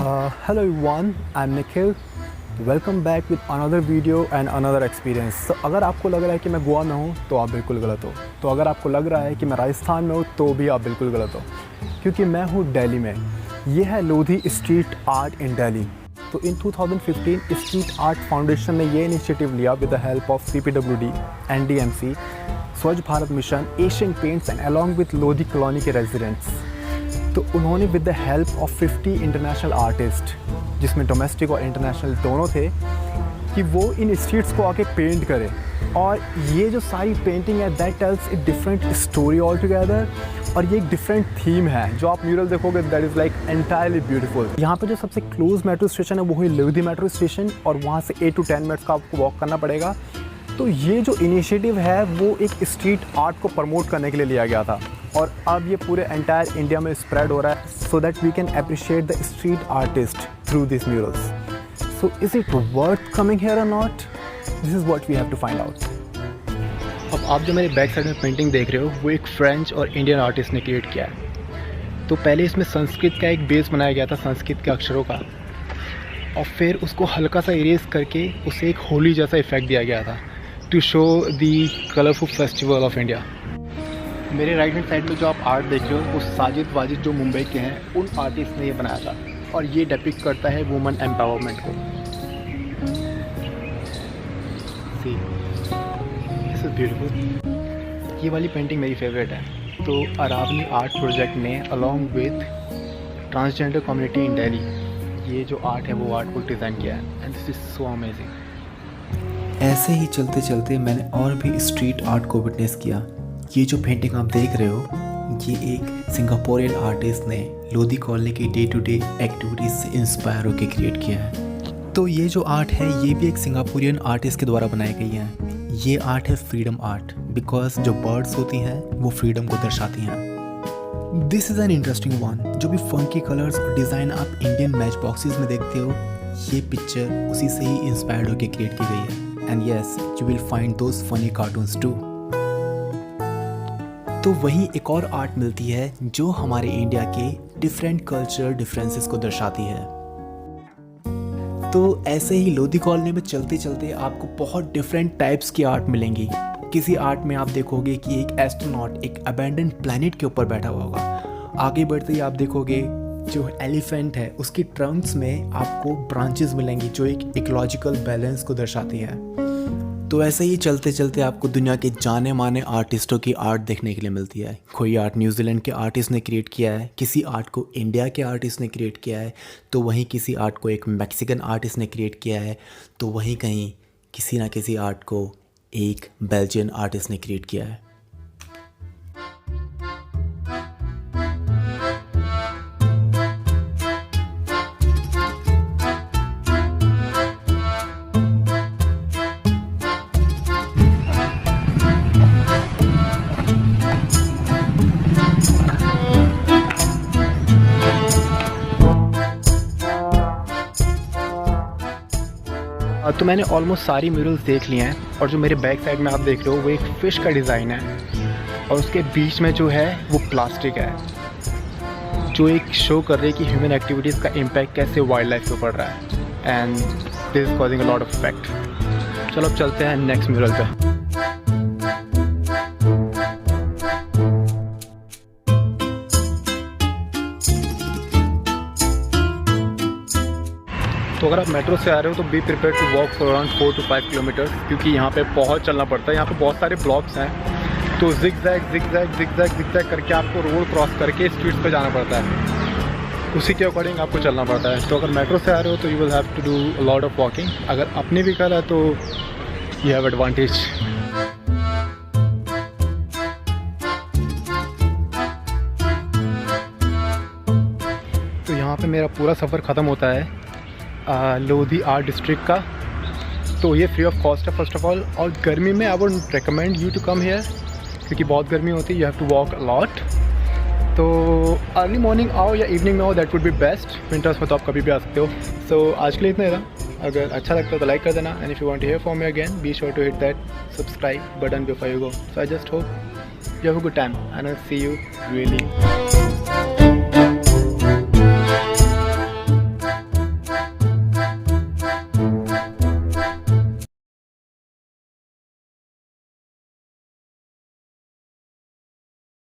Hello everyone, I'm Nikhil. Welcome back with another video and another experience. तो अगर आपको लग रहा है कि मैं गोवा में हूँ तो आप बिल्कुल गलत हो। तो अगर आपको लग रहा है कि मैं राजस्थान में हूँ तो भी आप बिल्कुल गलत हो, क्योंकि मैं हूँ दिल्ली में। ये है Lodhi street art in Delhi. तो इन 2015 स्ट्रीट आर्ट फाउंडेशन ने ये इनिशिएटिव लिया with the help of CPWD, NDMC, स्वच्छ Bharat mission, Asian paints and along with Lodhi colony के रेजिडेंट्स। तो उन्होंने with the help of 50 international artist, जिसमें डोमेस्टिक और इंटरनेशनल दोनों थे, कि वो इन स्ट्रीट्स को आके पेंट करें। और ये जो सारी पेंटिंग है that tells a different story all together, और ये एक डिफरेंट थीम है। जो आप म्यूरल देखोगे that is like entirely beautiful. यहाँ पे जो सबसे क्लोज मेट्रो स्टेशन है वो है लोधी मेट्रो स्टेशन, और वहाँ से 8 to 10 मिनट्स का आपको वॉक करना पड़ेगा। तो ये जो इनिशिएटिव है वो एक स्ट्रीट आर्ट को प्रमोट करने के लिए लिया गया था, और अब ये पूरे एंटायर इंडिया में स्प्रेड हो रहा है, so that we can appreciate the street artist through this murals. So is it worth coming here और not? This is what we have to find out. अब आप जो मेरे बैक साइड में पेंटिंग देख रहे हो वो एक फ्रेंच और इंडियन आर्टिस्ट ने क्रिएट किया है। तो पहले इसमें संस्कृत का एक बेस बनाया गया था, संस्कृत के अक्षरों का, और फिर उसको हल्का सा इरेज करके उसे एक होली जैसा इफेक्ट दिया गया था to show the colourful festival of India. मेरे राइट हैंड साइड में जो आप आर्ट देख रहे हो वो साजिद वाजिद जो मुंबई के हैं उन आर्टिस्ट ने ये बनाया था, और ये डिपिक्ट करता है वुमेन एम्पावरमेंट को। See this is beautiful. ये वाली पेंटिंग मेरी फेवरेट है। तो अरावली आर्ट प्रोजेक्ट ने along with transgender community in Delhi ये जो आर्ट है वो आर्ट को डिज़ाइन किया है, and this is so amazing. ऐसे ही चलते चलते मैंने और भी स्ट्रीट आर्ट को विटनेस किया। ये जो पेंटिंग आप देख रहे हो ये एक सिंगापुरियन आर्टिस्ट ने लोधी कॉलोनी की डे टू डे एक्टिविटीज़ से इंस्पायर होकर क्रिएट किया है। तो ये जो आर्ट है ये भी एक सिंगापुरियन आर्टिस्ट के द्वारा बनाई गई है। ये आर्ट है फ्रीडम आर्ट, बिकॉज जो बर्ड्स होती हैं वो फ्रीडम को दर्शाती हैं। This is an interesting one. जो भी फंकी कलर्स और डिज़ाइन आप इंडियन मैच बॉक्सेस में देखते हो, ये पिक्चर उसी से ही इंस्पायर्ड होकर क्रिएट की गई है। And yes, you will find those funny cartoons too. तो वहीं एक और आर्ट मिलती है जो हमारे इंडिया के डिफरेंट कल्चरल डिफरेंसेस को दर्शाती है। तो ऐसे ही लोधी कॉलोनी में चलते चलते आपको बहुत डिफरेंट टाइप्स की आर्ट मिलेंगी। किसी आर्ट में आप देखोगे कि एक एस्ट्रोनॉट एक अबैंडन प्लैनेट के ऊपर बैठा हुआ होगा। आगे बढ़ते ही आप देखोगे जो एलिफेंट है उसकी ट्रंक्स में आपको ब्रांचेस मिलेंगी जो एक इकोलॉजिकल बैलेंस को दर्शाती है। तो ऐसे ही चलते चलते आपको दुनिया के जाने माने आर्टिस्टों की आर्ट देखने के लिए मिलती है। कोई आर्ट न्यूजीलैंड के आर्टिस्ट ने क्रिएट किया है, किसी आर्ट को इंडिया के आर्टिस्ट ने क्रिएट किया है, तो वहीं किसी आर्ट को एक मैक्सिकन आर्टिस्ट ने क्रिएट किया है, तो वहीं कहीं किसी ना किसी आर्ट को एक बेल्जियन आर्टिस्ट ने क्रिएट किया है। तो मैंने ऑलमोस्ट सारी म्यूरल्स देख लिए हैं, और जो मेरे बैक साइड में आप देख रहे हो वो एक फ़िश का डिज़ाइन है, और उसके बीच में जो है वो प्लास्टिक है, जो एक शो कर रही है कि ह्यूमन एक्टिविटीज़ का इम्पैक्ट कैसे वाइल्ड लाइफ पे पड़ रहा है, and this is causing a lot of effect. चलो अब चलते हैं नेक्स्ट म्यूरल पे। तो अगर आप मेट्रो से आ रहे हो तो be prepare to walk for around 4 to 5 kilometres, क्योंकि यहाँ पे बहुत चलना पड़ता है। यहाँ पे बहुत सारे ब्लॉक्स हैं, तो जिग-जैग करके आपको रोड क्रॉस करके स्ट्रीट्स पे जाना पड़ता है। उसी के अकॉर्डिंग आपको चलना पड़ता है। तो अगर मेट्रो से आ रहे हो तो you will have to do a lot of walking. अगर अपनी व्हीकल है तो यू हैव एडवांटेज। तो यहाँ पे मेरा पूरा सफ़र ख़त्म होता है लोधी आर्ट डिस्ट्रिक्ट का। तो ये फ्री ऑफ कॉस्ट है फर्स्ट ऑफ ऑल, और गर्मी में I would recommend you to come here, क्योंकि बहुत गर्मी होती है, you have to walk a lot. तो अर्ली मॉर्निंग आओ या इवनिंग में आओ, that would be best. Winters में तो आप कभी भी आ सकते हो। सो आज के लिए इतना ही था। अगर अच्छा लगता है तो लाइक कर देना, and if you want to hear from me again be sure to hit that subscribe button before you go. So I just hope you have a good time, and I'll see you really